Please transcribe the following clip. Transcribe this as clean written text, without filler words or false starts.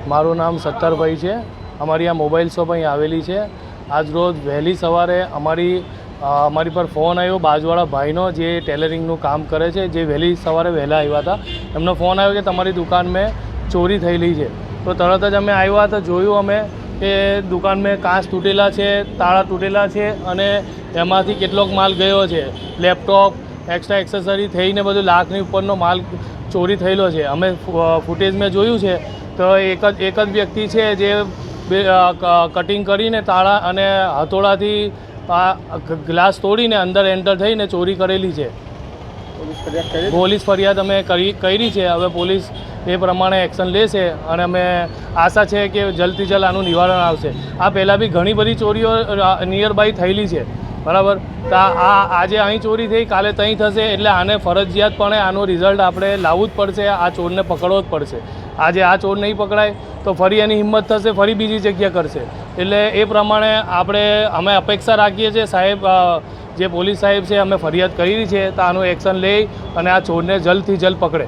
મારું નામ સત્તરભાઈ છે। અમારી આ મોબાઈલ શોપ અહીં આવેલી છે। આજ રોજ વહેલી સવારે અમારી પર ફોન આવ્યો બાજુવાળા ભાઈનો, જે ટેલરિંગનું કામ કરે છે, જે વહેલી સવારે વહેલા આવ્યા હતા। એમનો ફોન આવ્યો કે તમારી દુકાનમાં ચોરી થયેલી છે। તો તરત જ અમે આવ્યા તો જોયું અમે કે દુકાનમાં કાચ તૂટેલા છે, તાળા તૂટેલા છે અને એમાંથી કેટલોક માલ ગયો છે। લેપટોપ, એક્સ્ટ્રા એક્સેસરી થઈને બધું લાખની ઉપરનો માલ ચોરી થયેલો છે। અમે ફૂટેજમાં જોયું છે તો એક જ વ્યક્તિ છે જે કટિંગ કરીને તાળા અને હથોડાથી ગ્લાસ તોડીને અંદર એન્ટર થઈને ચોરી કરેલી છે। પોલીસ ફરિયાદ અમે કરી છે। હવે પોલીસ એ પ્રમાણે એક્શન લેશે અને અમે આશા છે કે જલ્દથી જલ્દ આનું નિવારણ આવશે। આ પહેલાં બી ઘણી બધી ચોરીઓ નિયર બાય થયેલી છે, બરાબર। તો આજે અહીં ચોરી થઈ, કાલે ત્યાં થશે, એટલે આને ફરજિયાતપણે આનું રિઝલ્ટ આપણે લાવવું જ પડશે। આ ચોરને પકડવો જ પડશે। આજે આ ચોર નહીં પકડાય તો ફરી એની હિંમત થશે, ફરી બીજી જગ્યા કરશે। એટલે એ પ્રમાણે અમે અપેક્ષા રાખીએ છીએ સાહેબ, જે પોલીસ સાહેબ છે, અમે ફરિયાદ કરી છે તો આનું એક્શન લઈ અને આ ચોરને જલ્દથી જલ્દ પકડે।